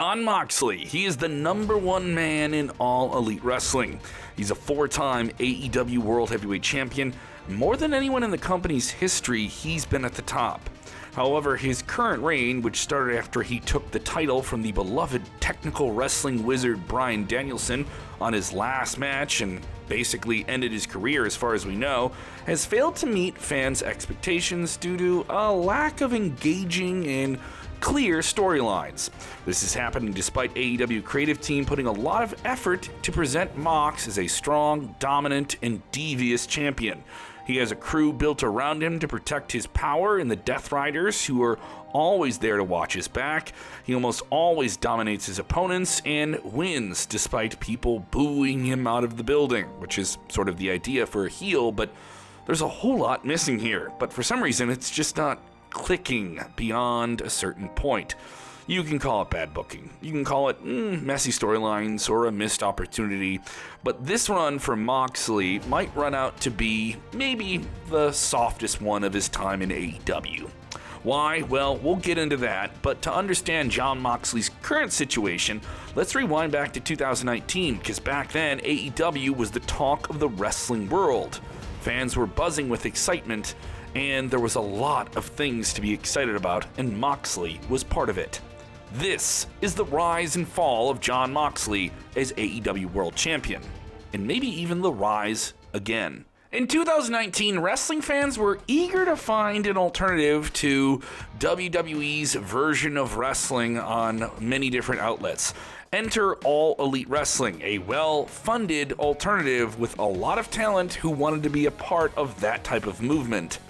Jon Moxley, he is the #1 man in all Elite Wrestling. He's a 4-time AEW World Heavyweight Champion. More than anyone in the company's history, he's been at the top. However, his current reign, which started after he took the title from the beloved technical wrestling wizard Bryan Danielson on his last match and basically ended his career as far as we know, has failed to meet fans' expectations due to a lack of engaging and clear storylines. This is happening despite AEW creative team putting a lot of effort to present Mox as a strong, dominant, and devious champion. He has a crew built around him to protect his power in the Death Riders, who are always there to watch his back. He almost always dominates his opponents and wins despite people booing him out of the building, which is sort of the idea for a heel, but there's a whole lot missing here. But for some reason, it's just not clicking beyond a certain point. You can call it bad booking. You can call it messy storylines or a missed opportunity. But this run for Moxley might run out to be maybe the softest one of his time in AEW. Why? Well, we'll get into that. But to understand Jon Moxley's current situation, let's rewind back to 2019, because back then AEW was the talk of the wrestling world. Fans were buzzing with excitement, and there was a lot of things to be excited about, and Moxley was part of it. This is the rise and fall of Jon Moxley as AEW World Champion, and maybe even the rise again. In 2019, wrestling fans were eager to find an alternative to WWE's version of wrestling on many different outlets. Enter All Elite Wrestling, a well-funded alternative with a lot of talent who wanted to be a part of that type of movement.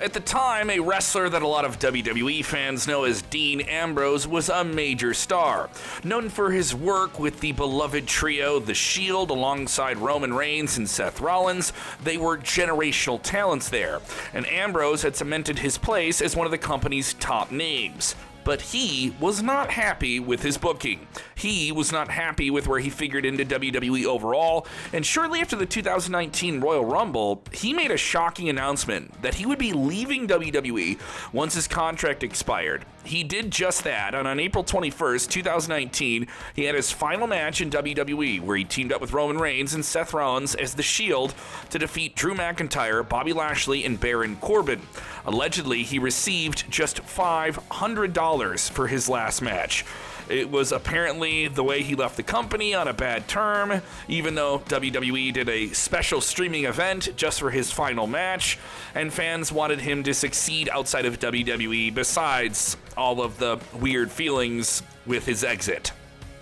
At the time, a wrestler that a lot of WWE fans know as Dean Ambrose was a major star. Known for his work with the beloved trio The Shield alongside Roman Reigns and Seth Rollins, they were generational talents there, and Ambrose had cemented his place as one of the company's top names. But he was not happy with his booking. He was not happy with where he figured into WWE overall, and shortly after the 2019 Royal Rumble, he made a shocking announcement that he would be leaving WWE once his contract expired. He did just that, and on April 21st, 2019, he had his final match in WWE, where he teamed up with Roman Reigns and Seth Rollins as The Shield to defeat Drew McIntyre, Bobby Lashley, and Baron Corbin. Allegedly, he received just $500 for his last match. It was apparently the way he left the company on a bad term, even though WWE did a special streaming event just for his final match, and fans wanted him to succeed outside of WWE besides all of the weird feelings with his exit.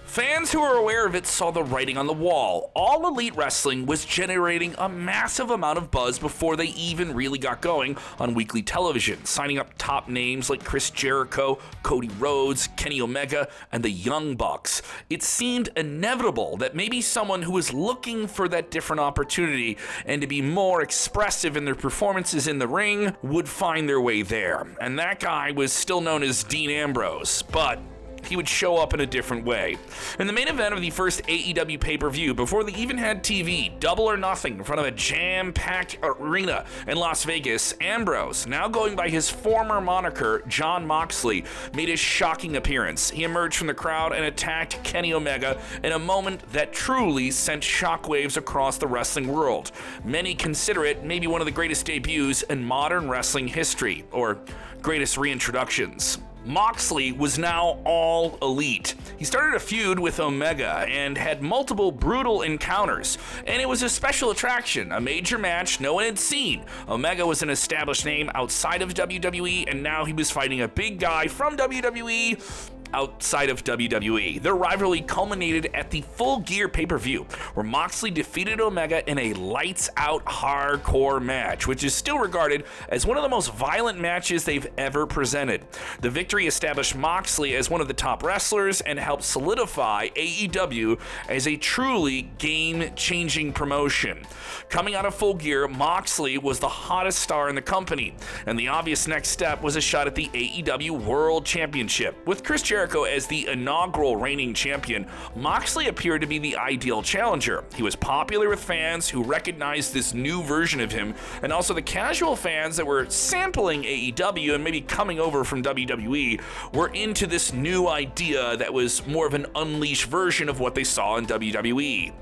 Fans who were aware of it saw the writing on the wall. All Elite Wrestling was generating a massive amount of buzz before they even really got going on weekly television, signing up top names like Chris Jericho, Cody Rhodes, Kenny Omega, and the Young Bucks. It seemed inevitable that maybe someone who was looking for that different opportunity and to be more expressive in their performances in the ring would find their way there. And that guy was still known as Dean Ambrose, but he would show up in a different way. In the main event of the first AEW pay-per-view, before they even had TV, Double or Nothing in front of a jam-packed arena in Las Vegas, Ambrose, now going by his former moniker, Jon Moxley, made a shocking appearance. He emerged from the crowd and attacked Kenny Omega in a moment that truly sent shockwaves across the wrestling world. Many consider it maybe one of the greatest debuts in modern wrestling history, or greatest reintroductions. Moxley was now all elite. He started a feud with Omega and had multiple brutal encounters, and it was a special attraction, a major match no one had seen. Omega was an established name outside of WWE, and now he was fighting a big guy from WWE outside of WWE. Their rivalry culminated at the Full Gear pay-per-view, where Moxley defeated Omega in a lights-out hardcore match, which is still regarded as one of the most violent matches they've ever presented. The victory established Moxley as one of the top wrestlers and helped solidify AEW as a truly game-changing promotion. Coming out of Full Gear, Moxley was the hottest star in the company, and the obvious next step was a shot at the AEW World Championship, with Chris Jericho Jericho as the inaugural reigning champion, Moxley appeared to be the ideal challenger. He was popular with fans who recognized this new version of him, and also the casual fans that were sampling AEW and maybe coming over from WWE were into this new idea that was more of an unleashed version of what they saw in WWE.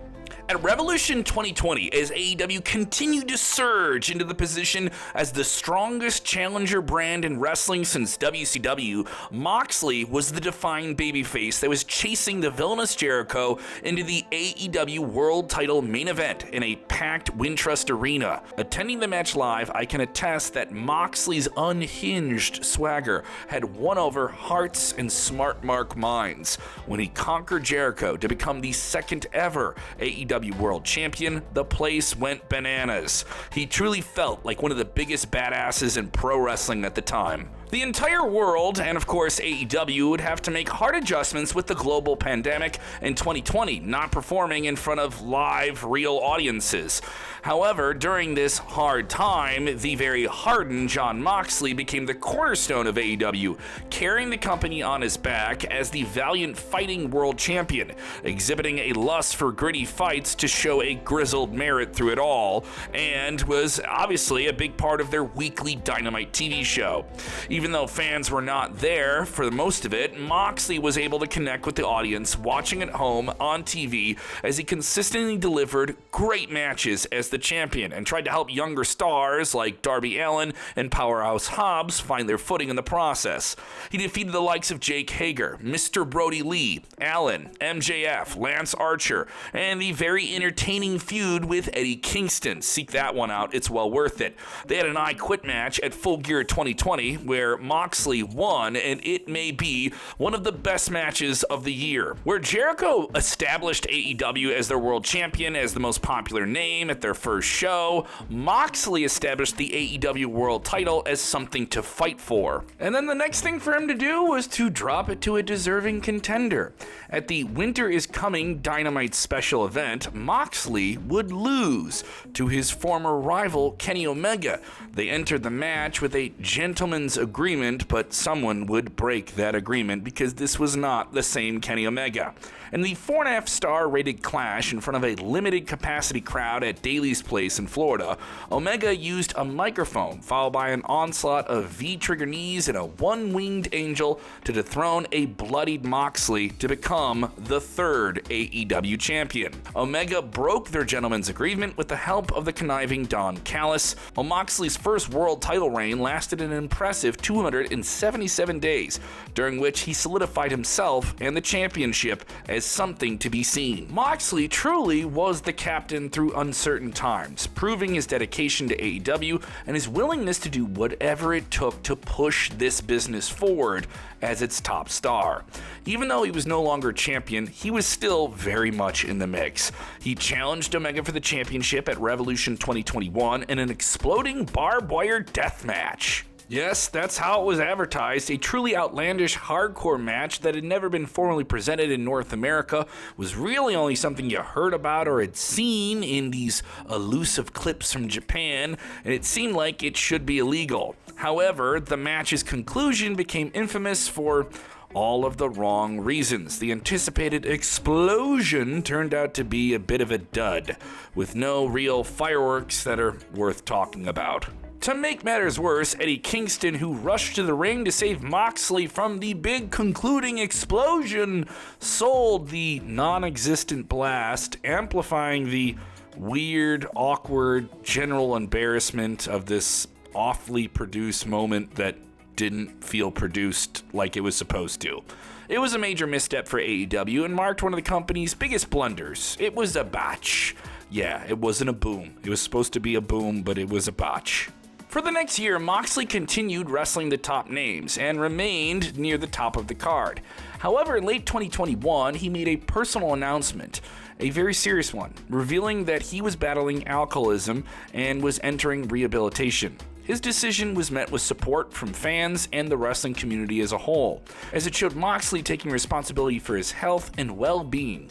At Revolution 2020, as AEW continued to surge into the position as the strongest challenger brand in wrestling since WCW, Moxley was the defined babyface that was chasing the villainous Jericho into the AEW World Title main event in a packed Wintrust Arena. Attending the match live, I can attest that Moxley's unhinged swagger had won over hearts and smart mark minds. When he conquered Jericho to become the second ever AEW World Champion, the place went bananas. He truly felt like one of the biggest badasses in pro wrestling at the time. The entire world, and of course AEW, would have to make hard adjustments with the global pandemic in 2020, not performing in front of live, real audiences. However, during this hard time, the very hardened Jon Moxley became the cornerstone of AEW, carrying the company on his back as the valiant fighting world champion, exhibiting a lust for gritty fights to show a grizzled merit through it all, and was obviously a big part of their weekly Dynamite TV show. Even though fans were not there for the most of it, Moxley was able to connect with the audience watching at home on TV as he consistently delivered great matches as the champion and tried to help younger stars like Darby Allin and Powerhouse Hobbs find their footing in the process. He defeated the likes of Jake Hager, Mr. Brody Lee, Allin, MJF, Lance Archer, and the very entertaining feud with Eddie Kingston. Seek that one out, it's well worth it. They had an I Quit match at Full Gear 2020 where Moxley won, and it may be one of the best matches of the year. Where Jericho established AEW as their world champion as the most popular name at their first show, Moxley established the AEW world title as something to fight for. And then the next thing for him to do was to drop it to a deserving contender. At the Winter is Coming Dynamite special event, Moxley would lose to his former rival Kenny Omega. They entered the match with a gentleman's agreement, but someone would break that agreement because this was not the same Kenny Omega. In the 4.5-star rated clash in front of a limited capacity crowd at Daly's Place in Florida, Omega used a microphone followed by an onslaught of V-trigger knees and a one-winged angel to dethrone a bloodied Moxley to become the third AEW champion. Omega broke their gentleman's agreement with the help of the conniving Don Callis. While Moxley's first world title reign lasted an impressive 277 days, during which he solidified himself and the championship as something to be seen. Moxley truly was the captain through uncertain times, proving his dedication to AEW and his willingness to do whatever it took to push this business forward as its top star. Even though he was no longer champion, he was still very much in the mix. He challenged Omega for the championship at Revolution 2021 in an exploding barbed wire death match. Yes, that's how it was advertised, a truly outlandish hardcore match that had never been formally presented in North America, was really only something you heard about or had seen in these elusive clips from Japan, and it seemed like it should be illegal. However, the match's conclusion became infamous for all of the wrong reasons. The anticipated explosion turned out to be a bit of a dud, with no real fireworks that are worth talking about. To make matters worse, Eddie Kingston, who rushed to the ring to save Moxley from the big concluding explosion, sold the non-existent blast, amplifying the weird, awkward, general embarrassment of this awfully produced moment that didn't feel produced like it was supposed to. It was a major misstep for AEW and marked one of the company's biggest blunders. It was a botch. Yeah, it wasn't a boom. It was supposed to be a boom, but it was a botch. For the next year, Moxley continued wrestling the top names and remained near the top of the card. However, in late 2021, he made a personal announcement, a very serious one, revealing that he was battling alcoholism and was entering rehabilitation. His decision was met with support from fans and the wrestling community as a whole, as it showed Moxley taking responsibility for his health and well-being.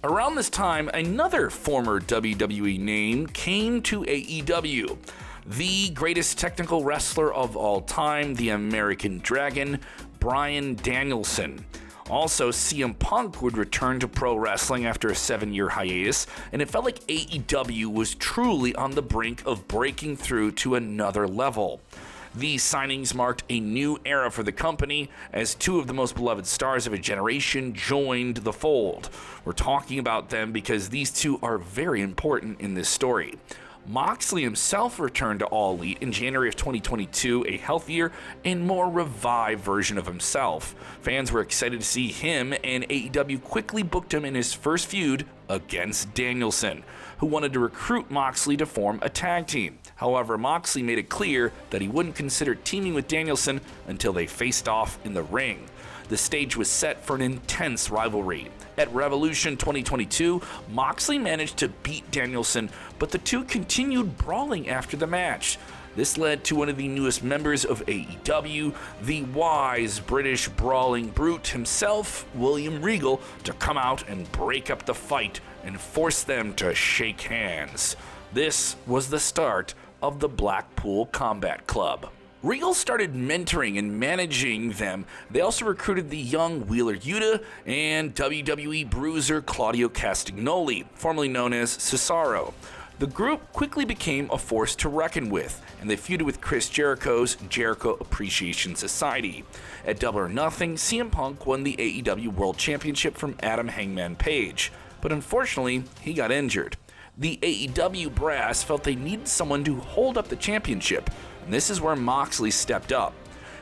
Around this time, another former WWE name came to AEW. The greatest technical wrestler of all time, the American Dragon, Bryan Danielson. Also, CM Punk would return to pro wrestling after a 7-year hiatus, and it felt like AEW was truly on the brink of breaking through to another level. These signings marked a new era for the company as two of the most beloved stars of a generation joined the fold. We're talking about them because these two are very important in this story. Moxley himself returned to All Elite in January of 2022, a healthier and more revived version of himself. Fans were excited to see him, and AEW quickly booked him in his first feud against Danielson, who wanted to recruit Moxley to form a tag team. However, Moxley made it clear that he wouldn't consider teaming with Danielson until they faced off in the ring. The stage was set for an intense rivalry. At Revolution 2022, Moxley managed to beat Danielson, but the two continued brawling after the match. This led to one of the newest members of AEW, the wise British brawling brute himself, William Regal, to come out and break up the fight and force them to shake hands. This was the start of the Blackpool Combat Club. Regal started mentoring and managing them. They also recruited the young Wheeler Yuta and WWE bruiser Claudio Castagnoli, formerly known as Cesaro. The group quickly became a force to reckon with, and they feuded with Chris Jericho's Jericho Appreciation Society. At Double or Nothing, CM Punk won the AEW World Championship from Adam Hangman Page, but unfortunately, he got injured. The AEW brass felt they needed someone to hold up the championship, and this is where Moxley stepped up.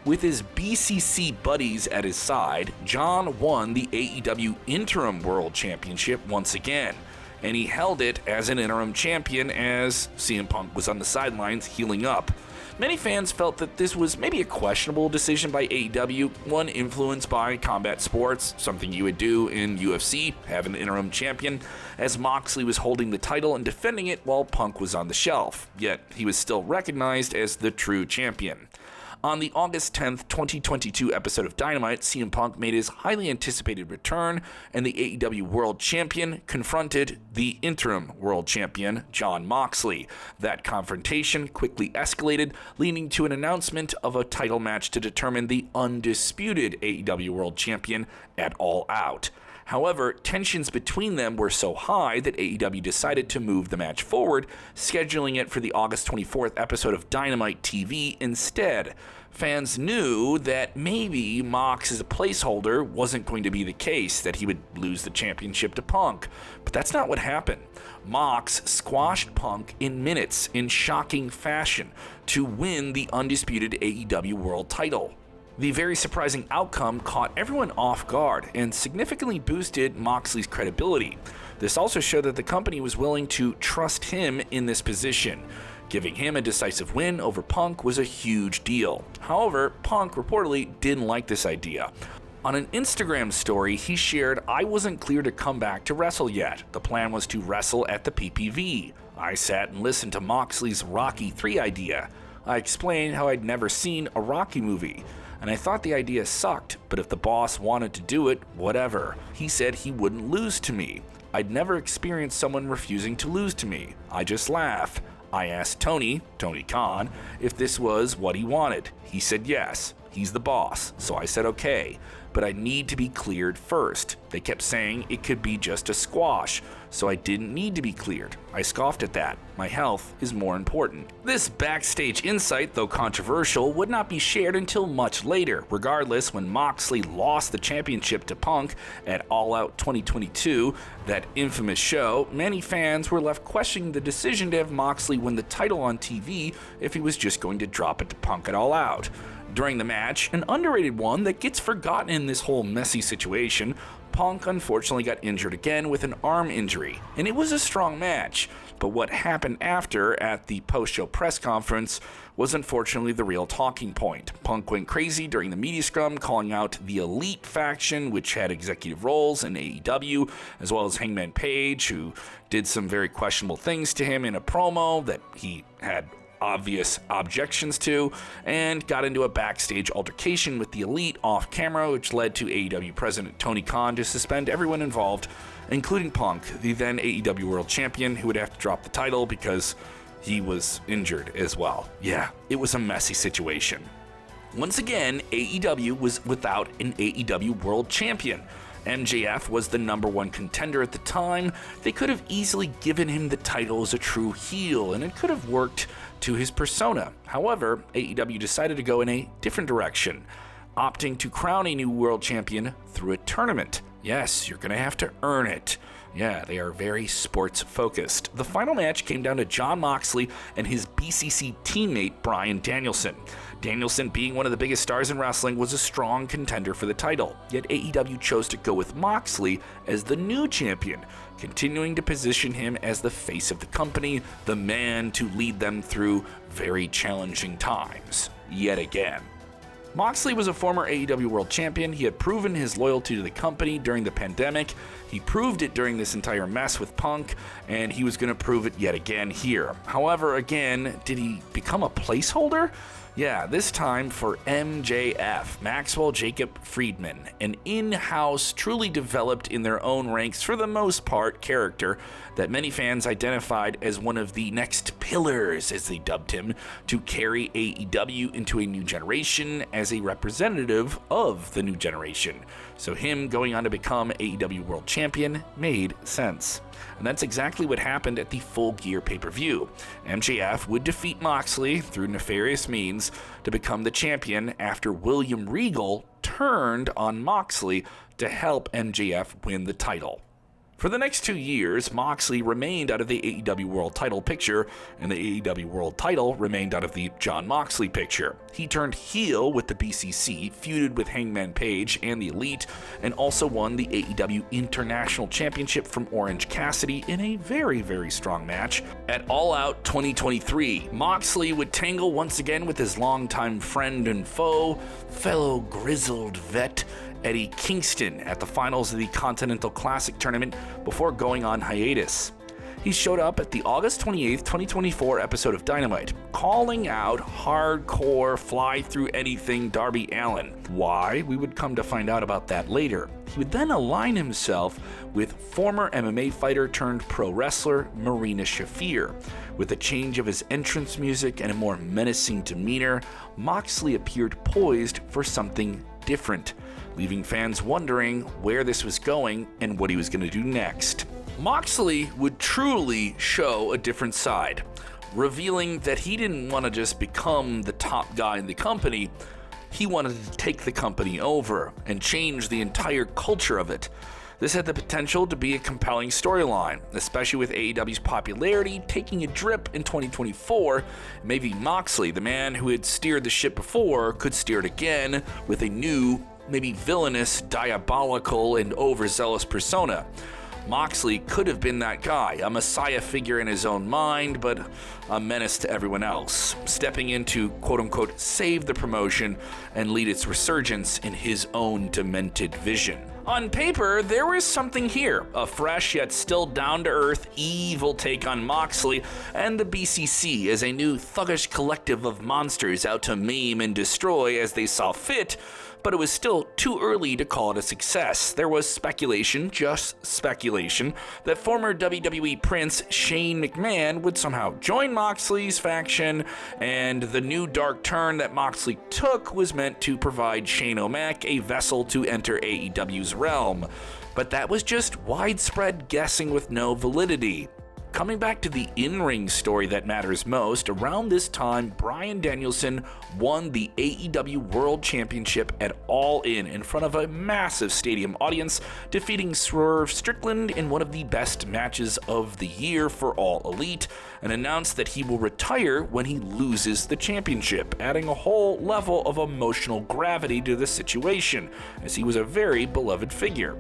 With his BCC buddies at his side, Jon won the AEW Interim World Championship once again, and he held it as an interim champion as CM Punk was on the sidelines healing up. Many fans felt that this was maybe a questionable decision by AEW, one influenced by combat sports, something you would do in UFC, have an interim champion, as Moxley was holding the title and defending it while Punk was on the shelf, yet he was still recognized as the true champion. On the August 10th, 2022 episode of Dynamite, CM Punk made his highly anticipated return, and the AEW World Champion confronted the interim World Champion, Jon Moxley. That confrontation quickly escalated, leading to an announcement of a title match to determine the undisputed AEW World Champion at All Out. However, tensions between them were so high that AEW decided to move the match forward, scheduling it for the August 24th episode of Dynamite TV instead. Fans knew that maybe Mox as a placeholder wasn't going to be the case, that he would lose the championship to Punk. But that's not what happened. Mox squashed Punk in minutes in shocking fashion to win the undisputed AEW World title. The very surprising outcome caught everyone off guard and significantly boosted Moxley's credibility. This also showed that the company was willing to trust him in this position. Giving him a decisive win over Punk was a huge deal. However, Punk reportedly didn't like this idea. On an Instagram story, he shared, "I wasn't clear to come back to wrestle yet. The plan was to wrestle at the PPV. I sat and listened to Moxley's Rocky 3 idea. I explained how I'd never seen a Rocky movie. And I thought the idea sucked, but if the boss wanted to do it, whatever. He said he wouldn't lose to me. I'd never experienced someone refusing to lose to me. I just laugh. I asked Tony Khan, if this was what he wanted. He said yes. He's the boss, so I said okay, but I need to be cleared first. They kept saying it could be just a squash, so I didn't need to be cleared. I scoffed at that. My health is more important." This backstage insight, though controversial, would not be shared until much later. Regardless, when Moxley lost the championship to Punk at All Out 2022, that infamous show, many fans were left questioning the decision to have Moxley win the title on TV if he was just going to drop it to Punk at All Out. During the match, an underrated one that gets forgotten in this whole messy situation, Punk unfortunately got injured again with an arm injury, and it was a strong match. But what happened after at the post-show press conference was unfortunately the real talking point. Punk went crazy during the media scrum, calling out the Elite faction, which had executive roles in AEW, as well as Hangman Page, who did some very questionable things to him in a promo that he had obvious objections to, and got into a backstage altercation with the Elite off camera, which led to AEW President Tony Khan to suspend everyone involved, including Punk, the then AEW World Champion, who would have to drop the title because he was injured as well. Yeah, it was a messy situation. Once again, AEW was without an AEW World Champion. MJF was the number one contender at the time. They could have easily given him the title as a true heel, and it could have worked to his persona. However, AEW decided to go in a different direction, opting to crown a new world champion through a tournament. Yes, you're going to have to earn it. Yeah, they are very sports focused. The final match came down to Jon Moxley and his BCC teammate Bryan Danielson. Danielson, being one of the biggest stars in wrestling, was a strong contender for the title, yet AEW chose to go with Moxley as the new champion, continuing to position him as the face of the company, the man to lead them through very challenging times, yet again. Moxley was a former AEW World Champion. He had proven his loyalty to the company during the pandemic. He proved it during this entire mess with Punk, and he was going to prove it yet again here. However, again, did he become a placeholder? Yeah, this time for MJF, Maxwell Jacob Friedman, an in-house, truly developed in their own ranks for the most part character that many fans identified as one of the next pillars, as they dubbed him, to carry AEW into a new generation as a representative of the new generation. So him going on to become AEW World Champion made sense. And that's exactly what happened at the Full Gear pay-per-view. MJF would defeat Moxley through nefarious means to become the champion after William Regal turned on Moxley to help MJF win the title. For the next 2 years, Moxley remained out of the AEW World title picture, and the AEW World title remained out of the Jon Moxley picture. He turned heel with the BCC, feuded with Hangman Page and the Elite, and also won the AEW International Championship from Orange Cassidy in a very, very strong match. At All Out 2023, Moxley would tangle once again with his longtime friend and foe, fellow grizzled vet, Eddie Kingston at the finals of the Continental Classic tournament before going on hiatus. He showed up at the August 28th, 2024 episode of Dynamite, calling out hardcore fly-through-anything Darby Allin. Why? We would come to find out about that later. He would then align himself with former MMA fighter turned pro wrestler Marina Shafir. With a change of his entrance music and a more menacing demeanor, Moxley appeared poised for something different, leaving fans wondering where this was going and what he was going to do next. Moxley would truly show a different side, revealing that he didn't want to just become the top guy in the company. He wanted to take the company over and change the entire culture of it. This had the potential to be a compelling storyline, especially with AEW's popularity taking a drip in 2024. Maybe Moxley, the man who had steered the ship before, could steer it again with a new, maybe villainous, diabolical, and overzealous persona. Moxley could have been that guy, a messiah figure in his own mind, but a menace to everyone else, stepping in to quote-unquote save the promotion and lead its resurgence in his own demented vision. On paper, there was something here, a fresh yet still down-to-earth, evil take on Moxley and the BCC as a new thuggish collective of monsters out to maim and destroy as they saw fit, but it was still too early to call it a success. There was speculation, just speculation, that former WWE Prince Shane McMahon would somehow join Moxley's faction, and the new dark turn that Moxley took was meant to provide Shane O'Mac a vessel to enter AEW's realm. But that was just widespread guessing with no validity. Coming back to the in-ring story that matters most, around this time, Bryan Danielson won the AEW World Championship at All In front of a massive stadium audience, defeating Swerve Strickland in one of the best matches of the year for All Elite, and announced that he will retire when he loses the championship, adding a whole level of emotional gravity to the situation, as he was a very beloved figure.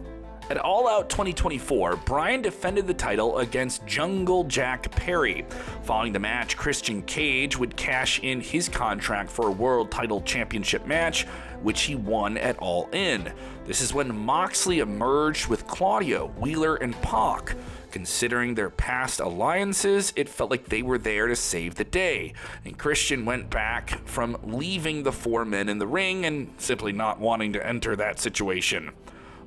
At All Out 2024, Bryan defended the title against Jungle Jack Perry. Following the match, Christian Cage would cash in his contract for a World Title Championship match, which he won at All In. This is when Moxley emerged with Claudio, Wheeler, and Pac. Considering their past alliances, it felt like they were there to save the day, and Christian went back from leaving the four men in the ring and simply not wanting to enter that situation.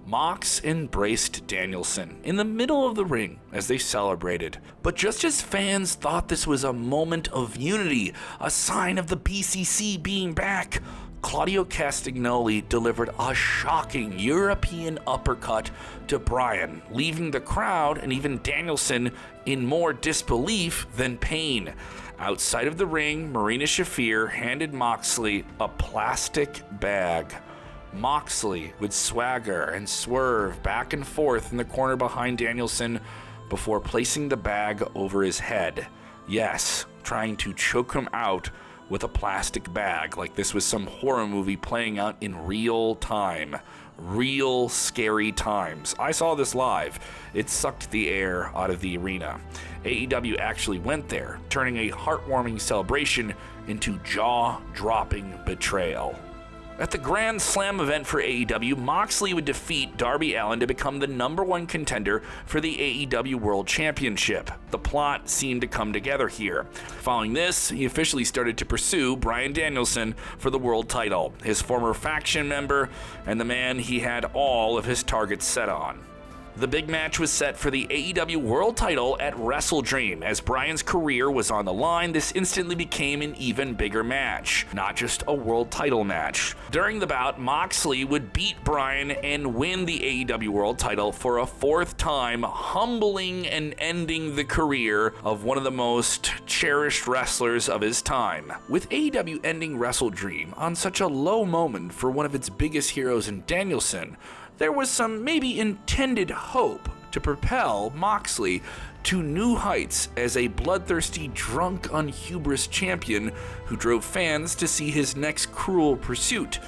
Mox embraced Danielson in the middle of the ring as they celebrated. But just as fans thought this was a moment of unity, a sign of the BCC being back, Claudio Castagnoli delivered a shocking European uppercut to Bryan, leaving the crowd and even Danielson in more disbelief than pain. Outside of the ring, Marina Shafir handed Moxley a plastic bag. Moxley would swagger and swerve back and forth in the corner behind Danielson before placing the bag over his head. Yes, trying to choke him out with a plastic bag, like this was some horror movie playing out in real time. Real scary times. I saw this live. It sucked the air out of the arena. AEW actually went there, turning a heartwarming celebration into jaw-dropping betrayal. At the Grand Slam event for AEW, Moxley would defeat Darby Allin to become the #1 contender for the AEW World Championship. The plot seemed to come together here. Following this, he officially started to pursue Bryan Danielson for the world title, his former faction member and the man he had all of his targets set on. The big match was set for the AEW World title at WrestleDream. As Bryan's career was on the line, this instantly became an even bigger match, not just a world title match. During the bout, Moxley would beat Bryan and win the AEW World title for a 4th time, humbling and ending the career of one of the most cherished wrestlers of his time. With AEW ending WrestleDream on such a low moment for one of its biggest heroes in Danielson, there was some maybe intended hope to propel Moxley to new heights as a bloodthirsty, drunk on hubris champion who drove fans to see his next cruel pursuit.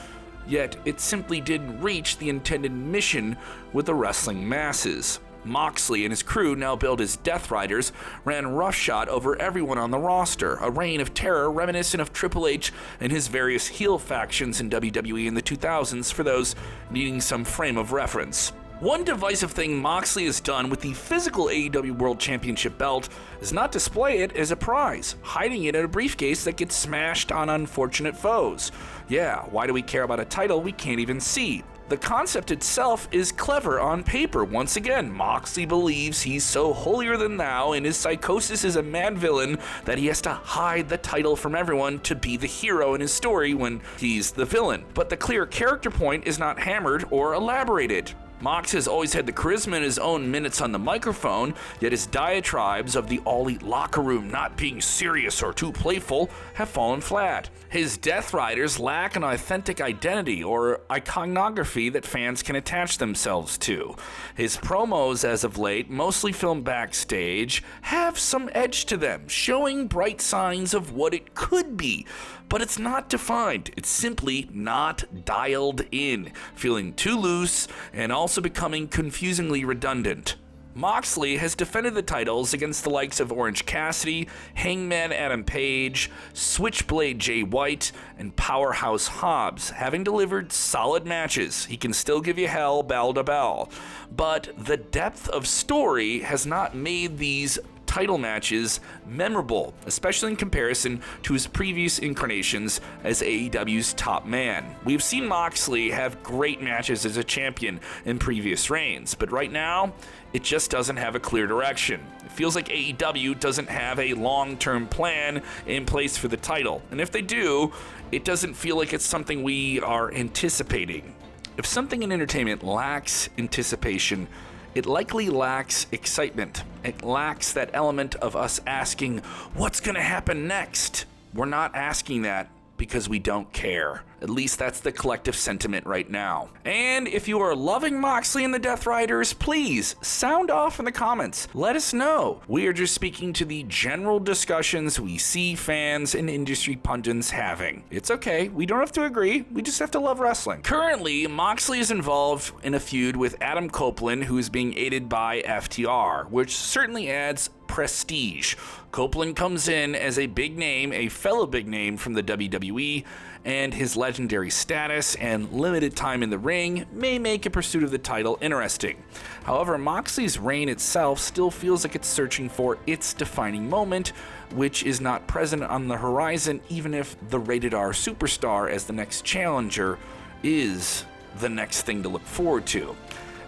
Yet it simply didn't reach the intended mission with the wrestling masses. Moxley and his crew, now billed as Death Riders, ran roughshod over everyone on the roster, a reign of terror reminiscent of Triple H and his various heel factions in WWE in the 2000s for those needing some frame of reference. One divisive thing Moxley has done with the physical AEW World Championship belt is not display it as a prize, hiding it in a briefcase that gets smashed on unfortunate foes. Yeah, why do we care about a title we can't even see? The concept itself is clever on paper. Once again, Moxley believes he's so holier than thou and his psychosis is a mad villain that he has to hide the title from everyone to be the hero in his story when he's the villain. But the clear character point is not hammered or elaborated. Mox has always had the charisma in his own minutes on the microphone, yet his diatribes of the All-Elite locker room not being serious or too playful have fallen flat. His Death Riders lack an authentic identity or iconography that fans can attach themselves to. His promos as of late, mostly filmed backstage, have some edge to them, showing bright signs of what it could be. But it's not defined. It's simply not dialed in, feeling too loose and also becoming confusingly redundant. Moxley has defended the titles against the likes of Orange Cassidy, Hangman Adam Page, Switchblade Jay White, and Powerhouse Hobbs, having delivered solid matches. He can still give you hell bell to bell. But the depth of story has not made these title matches memorable, especially in comparison to his previous incarnations as AEW's top man. We've seen Moxley have great matches as a champion in previous reigns, but right now, it just doesn't have a clear direction. It feels like AEW doesn't have a long-term plan in place for the title, and if they do, it doesn't feel like it's something we are anticipating. If something in entertainment lacks anticipation, it likely lacks excitement. It lacks that element of us asking, what's going to happen next? We're not asking that because we don't care. At least that's the collective sentiment right now. And if you are loving Moxley and the Death Riders, please sound off in the comments. Let us know. We are just speaking to the general discussions we see fans and industry pundits having. It's okay. We don't have to agree. We just have to love wrestling. Currently, Moxley is involved in a feud with Adam Copeland, who is being aided by FTR, which certainly adds prestige. Copeland comes in as a big name, a fellow big name from the WWE, and his legendary status and limited time in the ring may make a pursuit of the title interesting. However, Moxley's reign itself still feels like it's searching for its defining moment, which is not present on the horizon, even if the rated R superstar as the next challenger is the next thing to look forward to.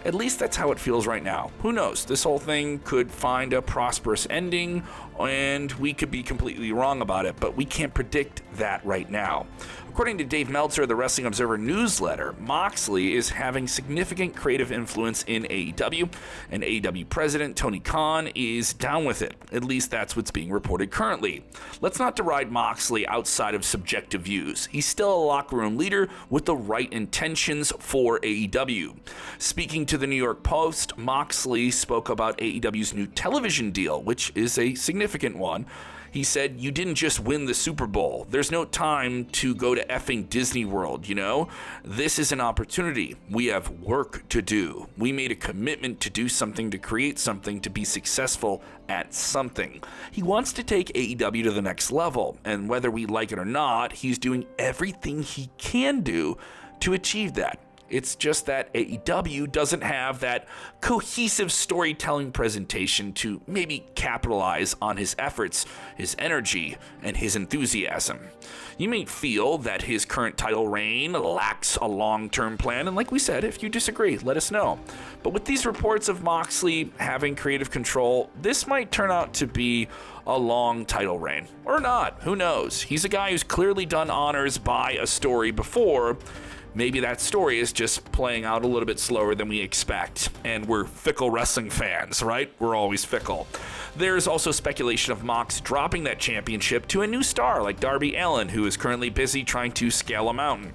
At least that's how it feels right now. Who knows? This whole thing could find a prosperous ending, and we could be completely wrong about it, but we can't predict that right now. According to Dave Meltzer of the Wrestling Observer newsletter, Moxley is having significant creative influence in AEW, and AEW president Tony Khan is down with it. At least that's what's being reported currently. Let's not deride Moxley outside of subjective views. He's still a locker room leader with the right intentions for AEW. Speaking to the New York Post, Moxley spoke about AEW's new television deal, which is a significant one. He said, "You didn't just win the Super Bowl. There's no time to go to effing Disney World, you know? This is an opportunity. We have work to do. We made a commitment to do something, to create something, to be successful at something." He wants to take AEW to the next level, and whether we like it or not, he's doing everything he can do to achieve that. It's just that AEW doesn't have that cohesive storytelling presentation to maybe capitalize on his efforts, his energy, and his enthusiasm. You may feel that his current title reign lacks a long-term plan, and like we said, if you disagree, let us know. But with these reports of Moxley having creative control, this might turn out to be a long title reign. Or not, who knows? He's a guy who's clearly done honors by a story before. Maybe that story is just playing out a little bit slower than we expect, and we're fickle wrestling fans, right? We're always fickle. There's also speculation of Mox dropping that championship to a new star like Darby Allin, who is currently busy trying to scale a mountain.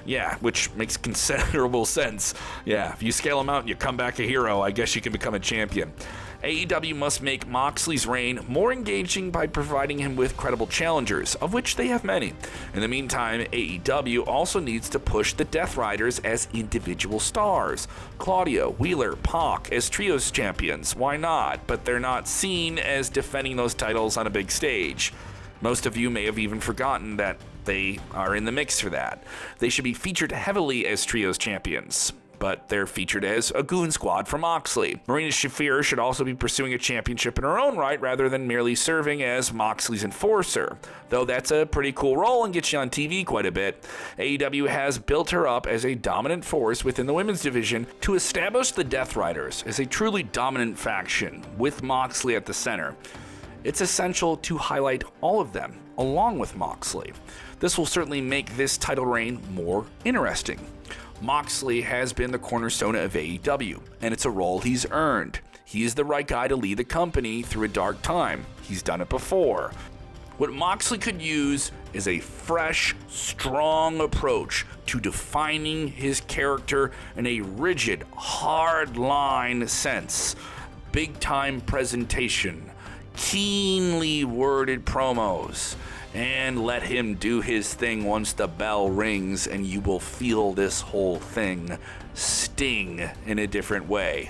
Yeah, which makes considerable sense. Yeah, if you scale a mountain, you come back a hero, I guess you can become a champion. AEW must make Moxley's reign more engaging by providing him with credible challengers, of which they have many. In the meantime, AEW also needs to push the Death Riders as individual stars. Claudio, Wheeler, Pac as trios champions, why not? But they're not seen as defending those titles on a big stage. Most of you may have even forgotten that they are in the mix for that. They should be featured heavily as trios champions, but they're featured as a goon squad for Moxley. Marina Shafir should also be pursuing a championship in her own right rather than merely serving as Moxley's enforcer. Though that's a pretty cool role and gets you on TV quite a bit, AEW has built her up as a dominant force within the women's division to establish the Death Riders as a truly dominant faction with Moxley at the center. It's essential to highlight all of them along with Moxley. This will certainly make this title reign more interesting. Moxley has been the cornerstone of AEW, and it's a role he's earned. He is the right guy to lead the company through a dark time. He's done it before. What Moxley could use is a fresh, strong approach to defining his character in a rigid, hard-line sense. Big-time presentation, keenly worded promos, and let him do his thing once the bell rings, and you will feel this whole thing sting in a different way.